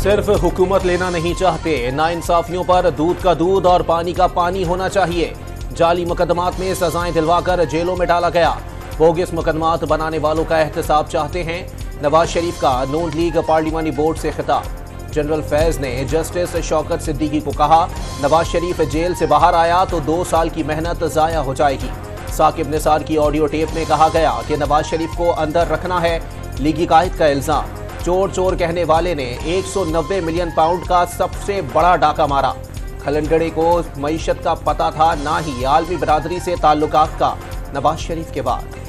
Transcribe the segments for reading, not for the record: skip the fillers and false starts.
صرف حکومت لینا نہیں چاہتے، ناانصافیوں پر دودھ کا دودھ اور پانی کا پانی ہونا چاہیے۔ جعلی مقدمات میں سزائیں دلوا کر جیلوں میں ڈالا گیا۔ بوگس مقدمات بنانے والوں کا احتساب چاہتے ہیں۔ نواز شریف کا نون لیگ پارلیمانی بورڈ سے خطاب۔ جنرل فیض نے جسٹس شوکت صدیقی کو کہا، نواز شریف جیل سے باہر آیا تو 2 سال کی محنت ضائع ہو جائے گی۔ ثاقب نثار کی آڈیو ٹیپ میں کہا گیا کہ نواز شریف کو اندر رکھنا ہے۔ لیگی قائد کا الزام، چور چور کہنے والے نے 190 ملین پاؤنڈ کا سب سے بڑا ڈاکہ مارا۔ کھلنڈڑے کو معیشت کا پتہ تھا، نہ ہی عالمی برادری سے تعلقات کا۔ نواز شریف کے بعد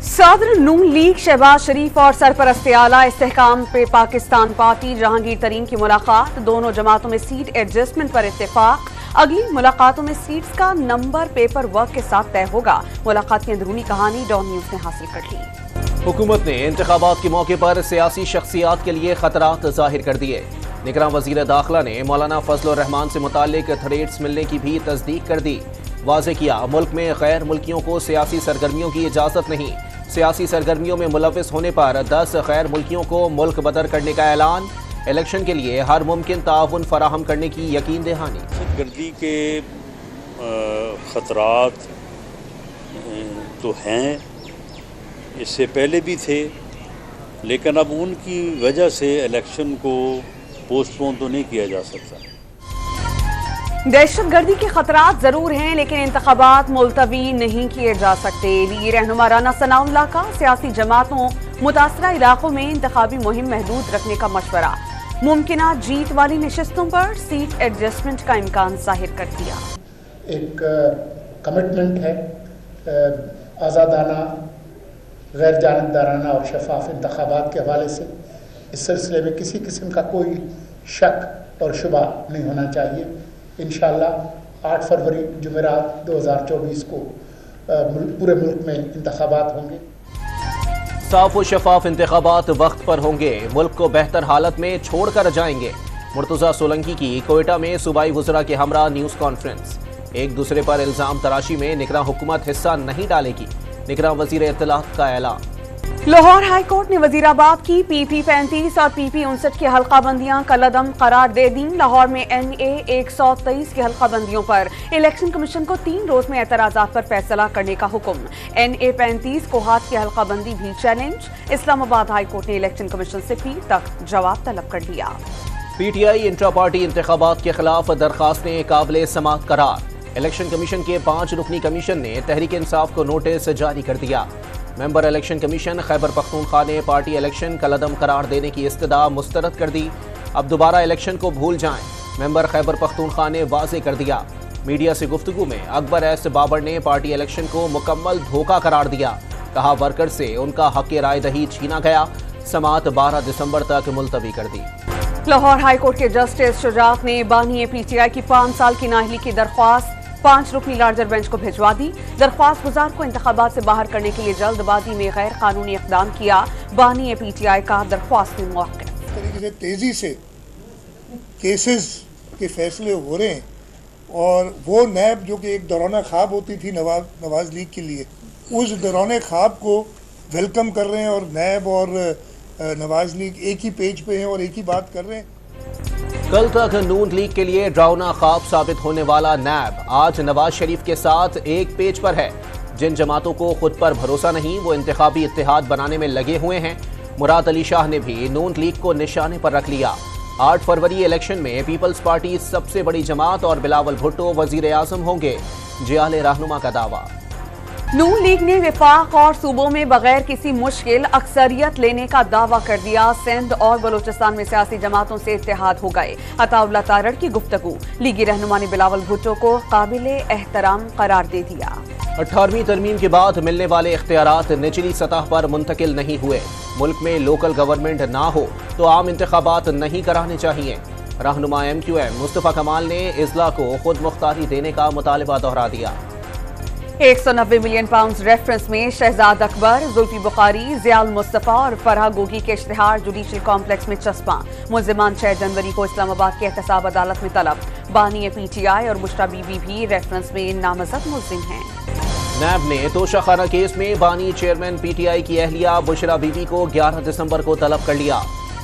صدر نون لیگ شہباز شریف اور سرپرست اعلیٰ استحکام پاکستان پارٹی جہانگیر ترین کی ملاقات۔ دونوں جماعتوں میں سیٹ ایڈجسٹمنٹ پر اتفاق۔ اگلی ملاقاتوں میں سیٹس کا نمبر پیپر ورک کے ساتھ طے ہوگا۔ ملاقات کی اندرونی کہانی ڈان نیوز نے حاصل کر لی۔ حکومت نے انتخابات کے موقع پر سیاسی شخصیات کے لیے خطرات ظاہر کر دیے۔ نگراں وزیر داخلہ نے مولانا فضل الرحمان سے متعلق تھریٹس ملنے کی بھی تصدیق کر دی۔ واضح کیا، ملک میں غیر ملکیوں کو سیاسی سرگرمیوں کی اجازت نہیں۔ سیاسی سرگرمیوں میں ملوث ہونے پر 10 غیر ملکیوں کو ملک بدر کرنے کا اعلان۔ الیکشن کے لیے ہر ممکن تعاون فراہم کرنے کی یقین دہانی۔ دہشت گردی کے خطرات تو ہیں، اس سے پہلے بھی تھے، لیکن اب ان کی وجہ سے الیکشن کو پوسٹ پون تو نہیں کیا جا سکتا۔ دہشت گردی کے خطرات ضرور ہیں، لیکن انتخابات ملتوی نہیں کیے جا سکتے۔ لیگی رہنما رانا ثناء اللہ کا سیاسی جماعتوں متاثرہ علاقوں میں انتخابی مہم محدود رکھنے کا مشورہ۔ ممکنہ جیت والی نشستوں پر سیٹ ایڈجسٹمنٹ کا امکان ظاہر کر دیا۔ ایک کمٹمنٹ ہے آزادانہ، غیر جانبدارانہ اور شفاف انتخابات کے حوالے سے۔ اس سلسلے میں کسی قسم کا کوئی شک اور شبہ نہیں ہونا چاہیے۔ انشاءاللہ 8 فروری جمعرات 2024 کو پورے ملک میں انتخابات ہوں گے۔ صاف و شفاف انتخابات وقت پر ہوں گے، ملک کو بہتر حالت میں چھوڑ کر جائیں گے۔ مرتضیٰ سولنکی کی کوئٹہ میں صوبائی وزراء کے ہمراہ نیوز کانفرنس۔ ایک دوسرے پر الزام تراشی میں نگراں حکومت حصہ نہیں ڈالے گی، نگراں وزیر اطلاعات کا اعلان۔ لاہور ہائی کورٹ نے وزیر آباد کی پی پی 35 اور پی پی 59 کی حلقہ بندیاں کالعدم قرار دے دیں۔ لاہور میں این اے 123 کی حلقہ بندیوں پر الیکشن کمیشن کو 3 روز میں اعتراضات پر فیصلہ کرنے کا حکم۔ این اے 35 کو ہاتھ کی حلقہ بندی بھی چیلنج۔ اسلام آباد ہائی کورٹ نے الیکشن کمیشن سے پیر تک جواب طلب کر لیا۔ P T I intra party انتخابات کے خلاف درخواستیں قابل سماعت قرار۔ الیکشن کمیشن کے 5 رکنی کمیشن نے تحریک انصاف کو نوٹس جاری کر دیا۔ ممبر الیکشن کمیشن خیبر پختونخوا نے پارٹی الیکشن کالعدم قرار دینے کی استدعا مسترد کر دی۔ اب دوبارہ الیکشن کو بھول جائیں، ممبر خیبر پختونخوا نے واضح کر دیا۔ میڈیا سے گفتگو میں اکبر ایس بابر نے پارٹی الیکشن کو مکمل دھوکہ قرار دیا۔ کہا ورکر سے ان کا حق رائے دہی چھینا گیا۔ سماعت 12 دسمبر تک ملتوی کر دی۔ لاہور ہائی کورٹ کے جسٹس شجاعت نے بانی پی ٹی آئی کی 5 سال کی نااہلی کی درخواست 5 رکنی لارجر بینچ کو بھجوا دی۔ درخواست گزار کو انتخابات سے باہر کرنے کے لیے جلد بازی میں غیر قانونی اقدام کیا۔ بانی پی ٹی آئی کا درخواست میں موقف۔ اس طریقے سے تیزی سے کیسز کے فیصلے ہو رہے ہیں، اور وہ نیب جو کہ ایک دورانہ خواب ہوتی تھی نواز لیگ کے لیے، اس دورانہ خواب کو ویلکم کر رہے ہیں، اور نیب اور نواز لیگ ایک ہی پیج پہ ہیں اور ایک ہی بات کر رہے ہیں۔ کل تک نون لیگ کے لیے ڈراؤنا خواب ثابت ہونے والا نیب آج نواز شریف کے ساتھ ایک پیج پر ہے۔ جن جماعتوں کو خود پر بھروسہ نہیں، وہ انتخابی اتحاد بنانے میں لگے ہوئے ہیں۔ مراد علی شاہ نے بھی نون لیگ کو نشانے پر رکھ لیا۔ 8 فروری الیکشن میں پیپلز پارٹی سب سے بڑی جماعت اور بلاول بھٹو وزیر اعظم ہوں گے، جیال رہنما کا دعویٰ۔ نون لیگ نے وفاق اور صوبوں میں بغیر کسی مشکل اکثریت لینے کا دعویٰ کر دیا۔ سندھ اور بلوچستان میں سیاسی جماعتوں سے اتحاد ہو گئے۔ عطا اللہ تارڑ کی گفتگو۔ لیگی رہنما نے بلاول بھٹو کو قابل احترام قرار دے دیا۔ 18ویں ترمیم کے بعد ملنے والے اختیارات نچلی سطح پر منتقل نہیں ہوئے۔ ملک میں لوکل گورنمنٹ نہ ہو تو عام انتخابات نہیں کرانے چاہیے۔ رہنما ایم کیو ایم مصطفیٰ کمال نے اضلاع کو خود مختاری دینے کا مطالبہ دہرا دیا۔ 190 ملین پاؤنڈز ریفرنس میں شہزاد اکبر، زلفی بخاری، ضیاء المصطفیٰ اور فرحہ گوگی کے اشتہار جوڈیشل کمپلیکس میں چسپاں۔ ملزمان 6 جنوری کو اسلام آباد کے احتساب عدالت میں طلب۔ بانی پی ٹی آئی اور بشرا بی بی بھی ریفرنس میں نامزد ملزم ہیں۔ نیب نے توشہ خانہ کیس میں بانی چیئرمین پی ٹی آئی کی اہلیہ بشرا بی بی کو 11 دسمبر کو طلب کر لیا۔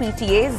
PTA